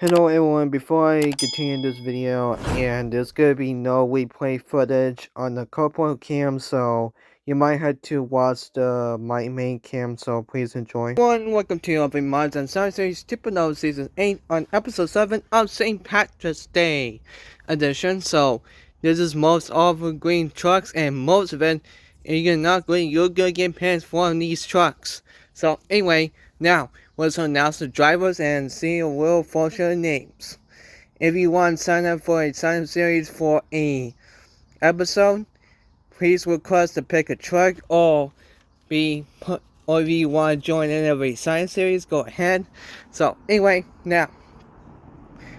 Hello everyone, before I continue this video, and there's gonna be no replay footage on the couple cam, so you might have to watch my main cam, so please enjoy. Everyone, welcome to Open Minds and Science Series Typical Season 8 on Episode 7 of St. Patrick's Day edition. So, this is most of the green trucks, and most of it, if you're not green, you're gonna get pants from these trucks. So, anyway, now, let's announce the drivers and see a little function names. If you want to sign up for a sign-up series for a episode, please request to pick a truck or if you want to join any of a sign series, go ahead. So anyway, now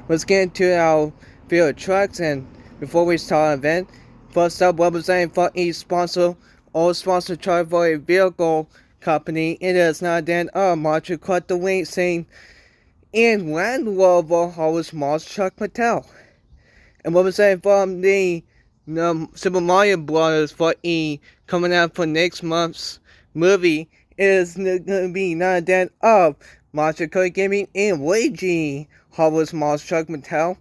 let's get into our field of trucks, and before we start our event, first up, representing for each sponsor or sponsor truck for a vehicle company, it is not then March to cut the wing saying in Land Rover Howard's Mars Chuck Patel. And representing from the Super Mario Brothers for E coming out for next month's movie is going to be none then of Monster Cody Gaming and Luigi Howard's Mars Chuck Patel.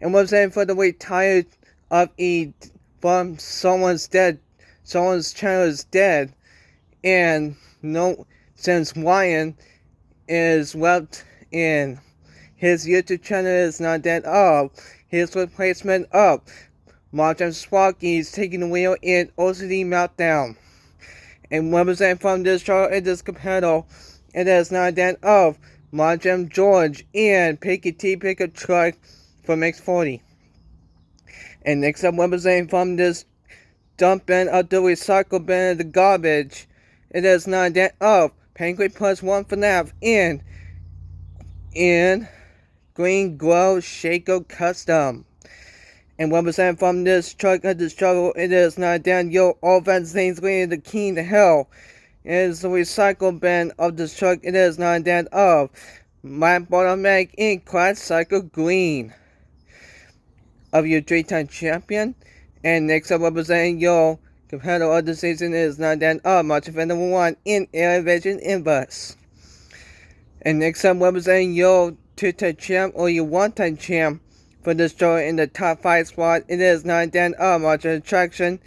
And representing for the retired of E from someone's channel is dead, and no, since Ryan is left in his YouTube channel is not that of his replacement of Martin Sparky is taking the wheel in OCD Meltdown. And representing from this show is this competitor, it is not that of Martin George and Picky T Pickup Truck from X40. And next up, representing from this dump bin of the recycle bin of the garbage, it is not that of Penguin Plus One FNAF in Green Glow Shaco Custom. And representing from this truck of the struggle, it is not down yo all fans things leading the king to hell. It is the recycle bin of this truck, it is not down of my bottleneck in Class Cycle Green of your 3-time champion. And next up, representing your competitor of the season is not down of March event number 1 in Elevation Inverse. And next up, representing your 2-time champ or your 1-time champ for the story in the top 5 spot, it is not then March Attraction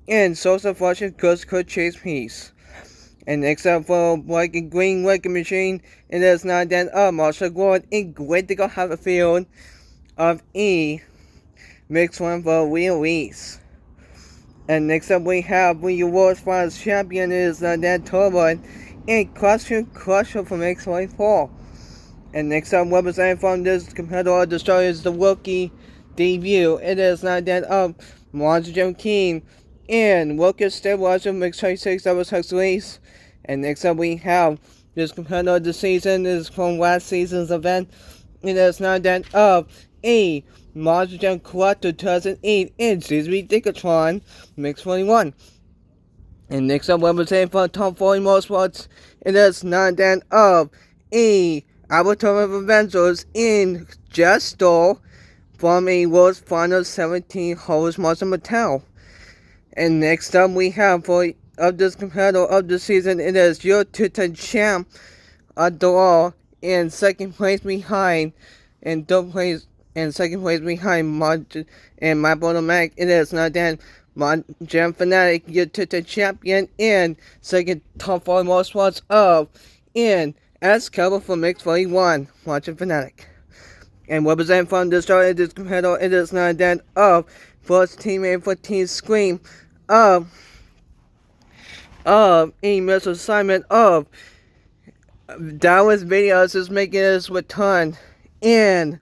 and Social Fortune Could Chase Piece. And next up for Black and Green Wrecking Machine, it is not then Marshall Gord in Great to go have a field of E mixed one for release. And next up we have the World Finals Champion is not then Turbo and Crusher from X24. And next up, representing from this competitor of the story is the rookie debut. It is not that of Monster Jim King and Lucas Stabilizer Mix 26 that was released. And next up, we have this competitor of the season is from last season's event. It is not that of a Monster Jam Collector 2008 in Season Decathlon Mix 21. And next up, representing from Tom Foley Motorsports, it is not that of a Avatar of Avengers in Gesto from a World Final 17 Howard's Monster Mattel. And next up we have for of this competitor of the season, it is your 2-time champ Adore in second place behind and third place and second place behind and my Mac. It is not then Jam Fanatic, your 2-time champion and second top 4 most spots of in as cover for Mix 41, watching Fanatic. And representing from the start of this competitor, it is not that of first teammate for Team Scream of a missile assignment of Dallas Videos is making its return in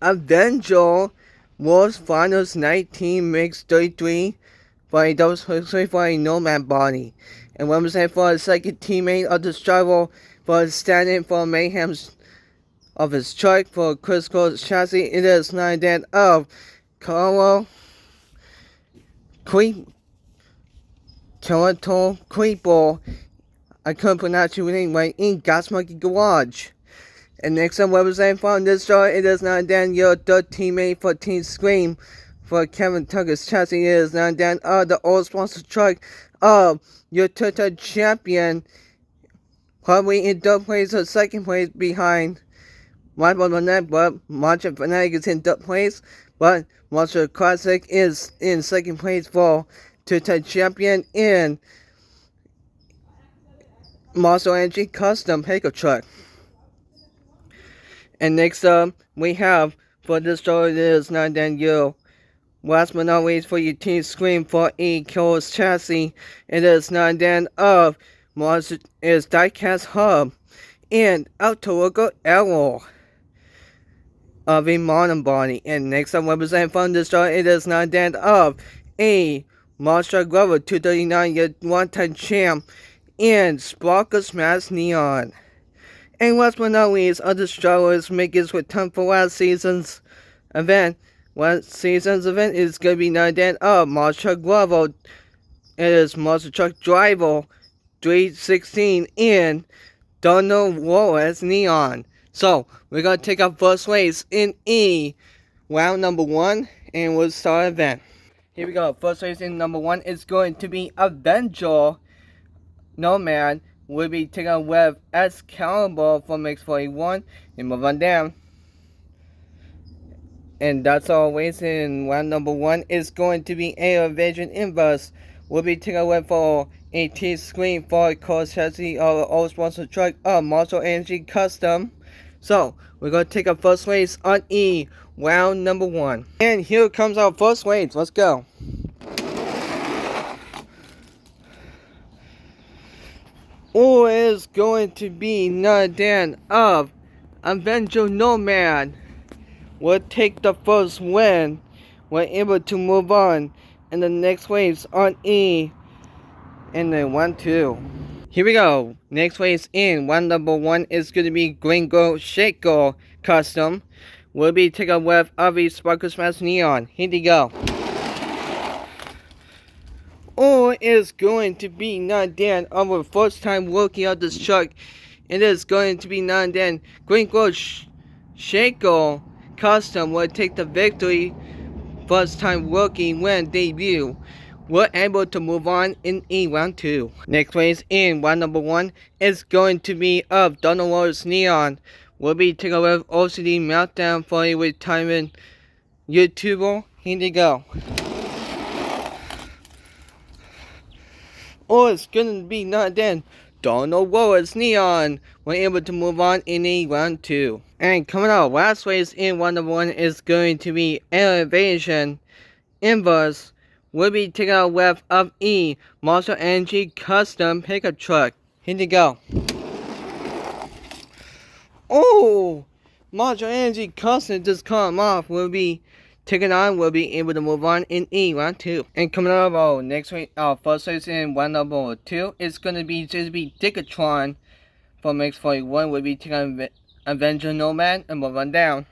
Avenger World Finals 19 Mix 33 by those for a Nomad body. And representing for the second teammate of the struggle for standing for mayhems of his truck for critical chassis, it is not that of Carlo Creepo. I couldn't pronounce your name right in Gas Monkey Garage. And next up, representing from this story, it is not then your third teammate for Team Scream for Kevin Tucker's chassis. It is not then the old sponsor truck of your third champion. Probably in third place or second place behind rival on that, but Monster Fanatic is in third place, but Monster Classic is in second place for two-time champion in Monster Energy Custom Pickup Truck. And next up, we have, for this story, it is not then you. Last but not least, for your team screen for a Killer's chassis, it is not then of Monster is Diecast Hub and Autologo Arrow of a modern body. And next up, representing from the story, it is not then of a Monster Glover 239 year one-time champ and Sparkle Smash Neon. And last but not least, other strugglers make its return for last season's event. Last season's event is going to be none other of Monster Glover. It is Monster Truck Driver 316 and Donald Wallace Neon. So, we're going to take our first race in round number 1, and we'll start the event. Here we go. First race in number 1 is going to be Avenger Nomad. We'll be taking with Excalibur from X41 and move on down. And that's all race in round number 1 is going to be Air Vision Inverse. We'll be taking with for a T-screen for a course chassis of all sponsor truck of Monster Energy Custom. So, we're going to take our first race on round number 1. And here comes our first race. Let's go. Or is going to be none than of Avenger Nomad. Will take the first win. We're able to move on in the next waves on E. And then 1-2. Here we go. Next race in round number 1 is going to be Gringo Shaker Custom. We'll be taking with Avi Sparkle Smash Neon. Here we go. Or is going to be none than our first time working out this truck. It is going to be none than Gringo Shaker Custom will take the victory. First time working when debut. We're able to move on in round 2. Next race in round number 1 is going to be of Donald Wallace Neon. We'll be taking with OCD Meltdown for a retirement YouTuber. Here we go. Or it's gonna be not then Donald Wallace Neon. We're able to move on in round 2. And coming out last race in round number 1 is going to be Elevation Inverse. We'll be taking out with of Monster Energy Custom Pickup Truck. Here we go. Oh! Monster Energy Custom just come off. We'll be taking on. We'll be able to move on in round 2. And coming up our next race, our first race in round number 2 is gonna be Dickatron from X41. We'll be taking on Avenger Nomad and move on down.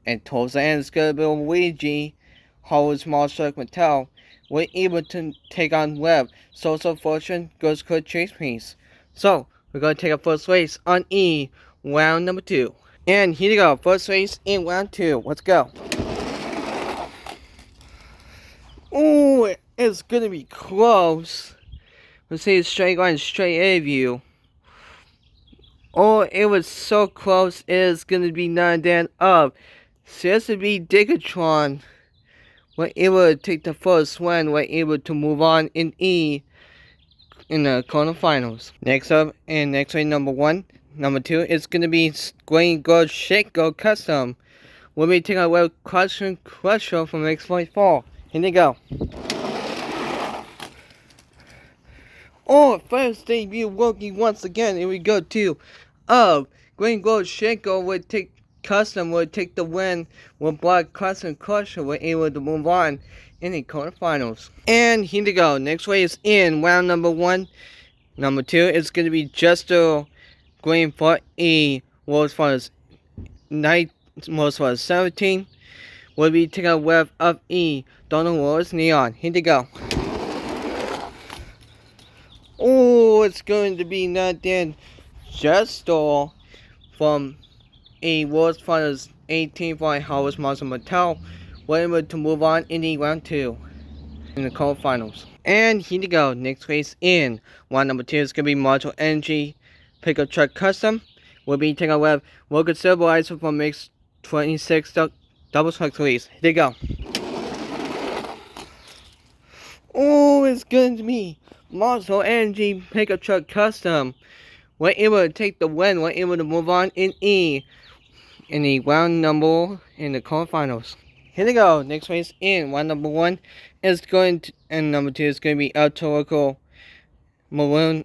And towards the end, it's going to be Luigi, Howard's Monster Mattel. We're able to take on Web, Social Fortune, Ghost Code Chase Piece. So, we're going to take our first race on round number 2. And here we go, first race in round 2. Let's go. Ooh, it's going to be close. Let's see, straight line, straight A view. Oh, it was so close, it is going to be none than of CSB Digatron. We're able to take the first win. We're able to move on in the quarterfinals. Next up, and next race number 1, number 2 is going to be Green Gold Shake Go Custom. We'll be taking away Crusher from X44. Here we go. Oh, first debut working once again. Here we go too. Green Gold Shaker would take Custom would take the win with Black Custom Crusher. We're able to move on in the quarterfinals. And here we go. Next race in round number 1. Number 2 is going to be Jester Green for a World's Finals 17. We'll be taking a web of Donald Wallace Neon. Here we go. Oh, it's going to be not then Jester from a World's Finals 18 for Howard's Monster Mattel. We're able to move on in the round 2 in the quarterfinals. And here we go. Next race in round number 2 is going to be Monster Energy Pickup Truck Custom will be taken with Local Stabilizer from Mix 26 double truck release. Here you go. Oh, it's going to be Monster Energy Pickup Truck Custom. We're able to take the win. We're able to move on in E in the round number in the quarterfinals. Here we go. Next race in round number 1 is going to, and number 2 is going to be El Toroco Maroon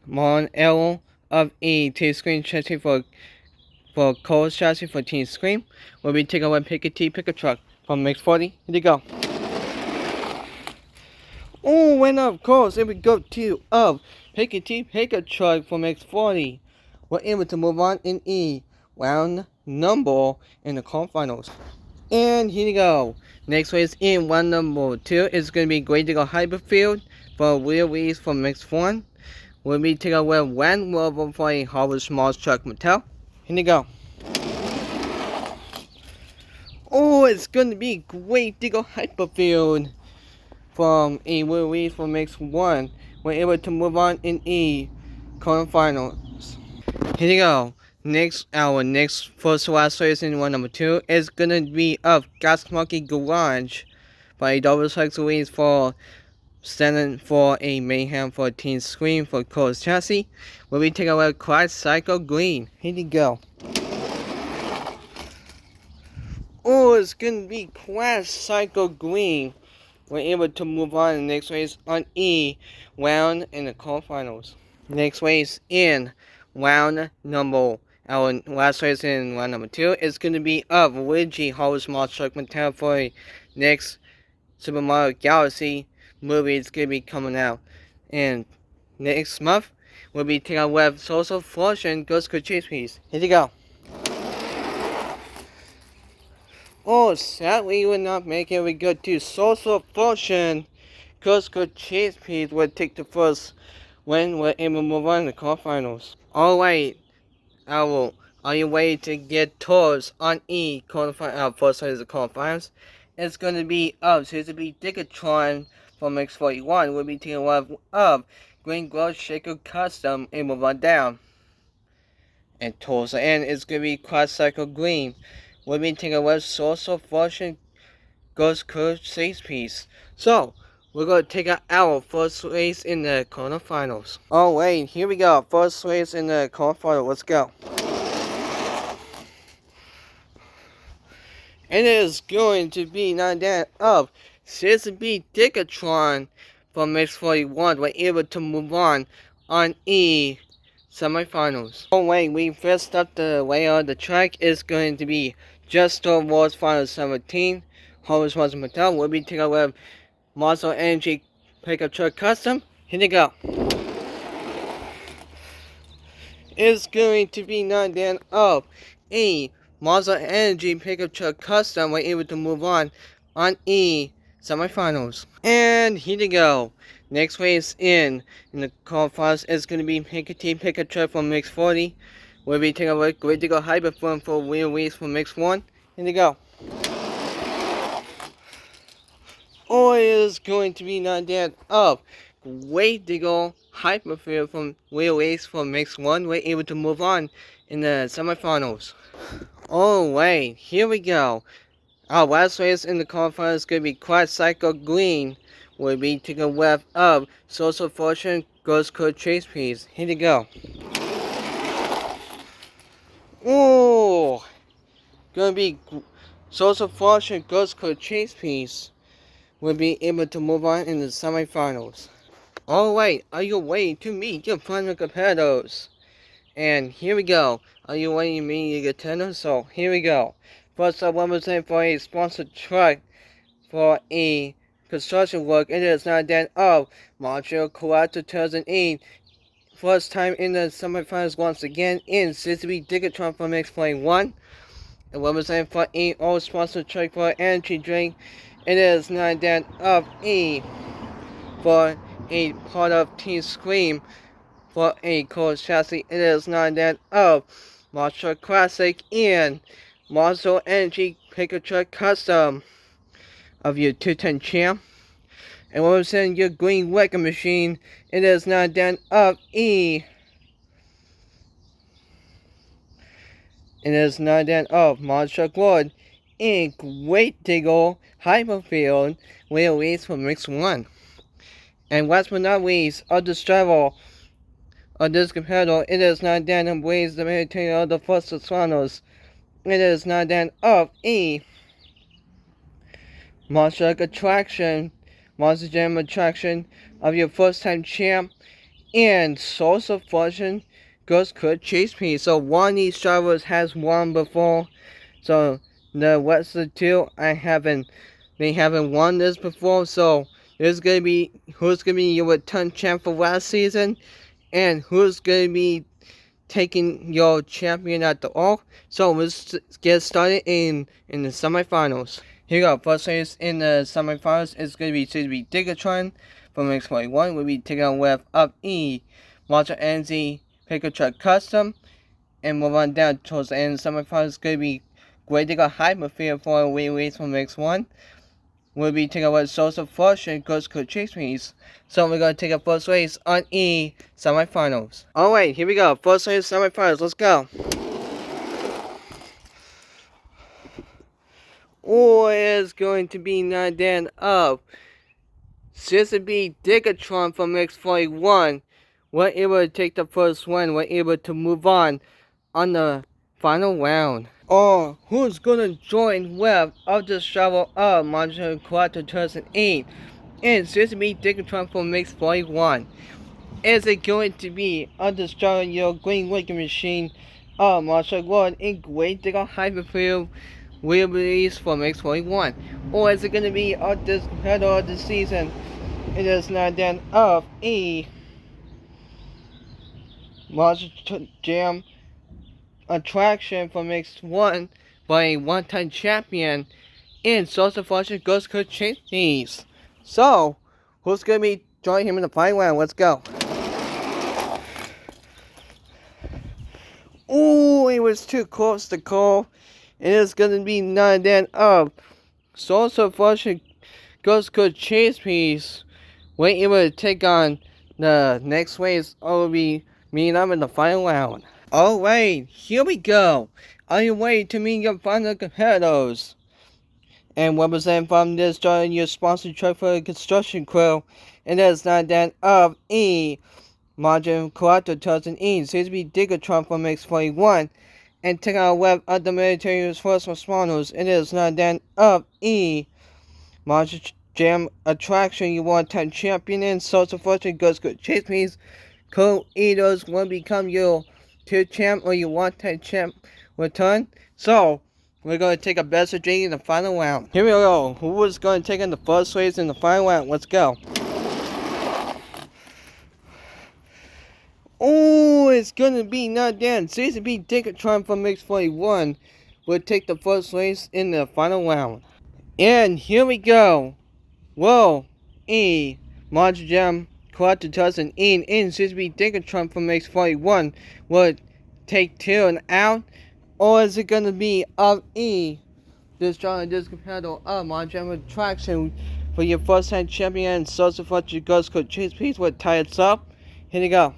Arrow of E T-Screen chassis for Cole's chassis for Team Scream. We'll be taking one Pickety Pickup Truck from Mix 40. Here we go. Oh, and of course, here we go to Pickety Pickup Truck from Mix 40. We're able to move on in E round number in the quarterfinals. And here we go. Next race in round number 2 is going to be Great Eagle Hyperfield for wheel race from Mix 1. We'll be taking away one level for a Harvard Small Truck Mattel. Here we go. Oh, it's going to be Great Eagle Hyperfield from a wheel race from Mix 1. We're able to move on in E quarterfinals. Here we go. Our next first last race in round number 2 is gonna be of Gas Monkey Garage by double truck release for standing for a Mayhem for Team Scream for Cole's chassis. We'll be taking away Quad Cycle Green. Here we go. Oh, it's gonna be Quad Cycle Green. We're able to move on to the next race on E round in the quarterfinals. Next race in round number. Our last race in round number 2 is going to be of Luigi Harvard Small Truck Mattel for next Super Mario Galaxy movie. It's going to be coming out. And next month, we'll be taking out with Social Fortune Ghost Could Chase Piece. Here you go. Oh, sadly, we will not make it. We go to Social Fortune Ghost Could Chase Piece. Will take the first win. We're able to move on to the quarterfinals. Alright. Are you ready to get tours on E quarterfinals? First one is the quarterfinals. It's going to be Suzuki Digatron from X41. We'll be taking one of Green Glow Shaker Custom and move on down. And towards the end, it's going to be Cross Cycle Green. We'll be taking one Social Fortune Ghost Curve 6 piece. So, we're going to take our first race in the quarterfinals. Alright, here we go. First race in the quarterfinals. Let's go. And it is going to be none that of Suzuki Digatron from X41. We're able to move on E semifinals. Alright, we first up the layout of the track is going to be Just Star Wars Final 17. Harvard Small Mattel. We'll be taking away Monster Energy Pickup Truck Custom. Here we go. It's going to be none that of a Monster Energy Pickup Truck Custom. We're able to move on E semifinals. And here we go. Next race in the quarterfinals is going to be Pickety Pickup Truck from Mix 40. We'll be taking away Great Eagle Hyperform for wheel race from Mix 1. Here we go. Or is going to be none that of Great Eagle Hyperfield from wheel race from Mix 1. We're able to move on in the semifinals. Alright, here we go. Our last race in the quarterfinals is going to be Quad Cycle Green. We'll be taking a web of Social Fortune Ghost Code Chase Piece. Here we go. Oh, gonna be Social Fortune Ghost Code Chase Piece. We'll be able to move on in the semifinals. Alright, are you ready to meet your final competitors? And here we go. Are you ready to meet your contenders? So here we go. First up, 1% for a sponsored truck for a construction work. It is not that of Montreal Collab 2008. First time in the semifinals once again in Suzuki Digatron from X-Plane 1. And 1% for a all sponsored truck for energy drink. It is not that of for a part of Team Scream for a Cole's chassis. It is not that of Monster Classic and Monster Energy Pickup Truck Custom of your 210 champ. And 1% your green wrecking machine. It is not that of It is not that of Monster World in Great Diggle Hyperfield will release for Mix 1. And last but not least, of the travel of this competitor, it is not that of ways the military of the first responders. It is not that of a Monster attraction, Monster Jam attraction of your first time champ and source of fortune goes could chase me. So one of these drivers has won before. So the rest of the two they haven't won this before. So there's gonna be who's gonna be your return champ for last season and who's gonna be taking your champion at the all. So let's get started in the semifinals. Here we go. First race in the semifinals is going to be Digatron from X41. We'll be taking on with Up E, Monster NZ, Pickup Truck Custom, and we'll run down towards the end of the semifinals. It's going to be Great Digger Hyperfield for a win race from X1. We'll be taking on with Source of Fortune, Ghost Could Chase Me's. So we're going to take a first race on E semifinals. Alright, here we go. First race semifinals. Let's go. Or is going to be none then of Sister Digatron from X41. We're able to take the first one. We're able to move on the final round. Or who's gonna join with of the travel of Monster Quad 2008 and Sister Digatron from X41. Is it going to be of the travel your Green Wicked Machine of Monster World in Great Digger Hyperfield will release for X41? Or is it going to be of this competitor of the season? It is not that of a Monster Jam attraction from X1 by a one-time champion in Source of Fortune Ghost Could Chase these. So, who's going to be joining him in the final round? Let's go. Ooh, it was too close to call. It is going to be none then of Source of Fortune Ghost Could Chase Piece. We're able to take on the next race. Will be meeting up in the final round. Alright, here we go. Are you ready to meet your final competitors? And represent from this joining your sponsored truck for the construction crew. It is not that of E. Margin Corrector 2008 seems to be Digatron from X41 and take out web of the military's first responders. It is not that of E. Monster Jam attraction you want 10 champion in Source of Fortune Ghost Good Chase Please. Co-eaters will become your 2 champ or you want 10 champ return. So we're going to take a best of drink in the final round. Here we go. Who is going to take in the first race in the final round? Let's go. Oh, it's gonna be not Dan. Seems to be Digatron from X41 will take the first race in the final round. And here we go. Whoa, E. Monster Jam Quad 2008 and seems to be Digatron from X41 will take 2 and out. Or is it gonna be of E? This competitor of Monster Jam attraction for your first time champion Source of Fortune Ghost Could Chase Please will tie it up. Here we go.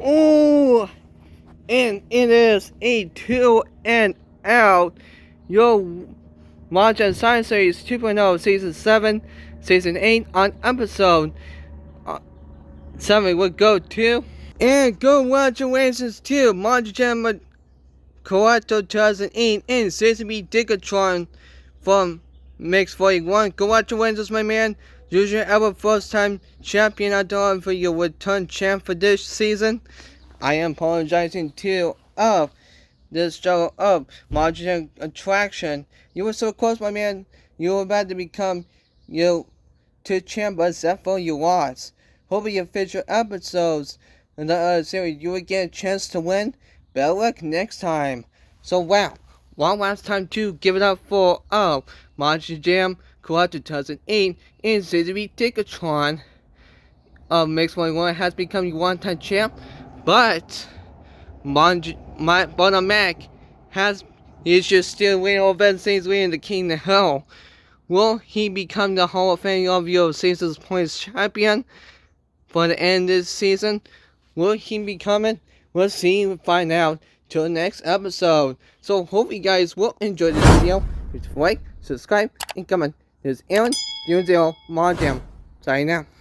Oh, and it is a 2 and out. Your Monster Science Series 2.0 Season 7, Season 8 on Episode 7 will go to. And congratulations to Monster Jam Correcto 2008 and Sesame Digatron from Mix 41. Congratulations, my man. Use your ever first time champion outdoor for your return champ for this season. I am apologizing to this struggle of Monster attraction. You were so close, my man. You were about to become your 2 champ, but except for you lost. Hopefully in future episodes in the series you will get a chance to win. Better luck next time. So wow. One last time to give it up for Monster Jam Quad 2008 and Sesame Digatron of Mix 21 has become your one-time champ, but Mac is just still waiting on Vince's waiting the King of Hell. Will he become the Hall of Fame of your season's points champion for the end of this season? Will he become it? We'll see and find out till the next episode. So hope you guys will enjoy this video. Please like, subscribe, and comment. This is Aaron, 00 Modem. Signing out.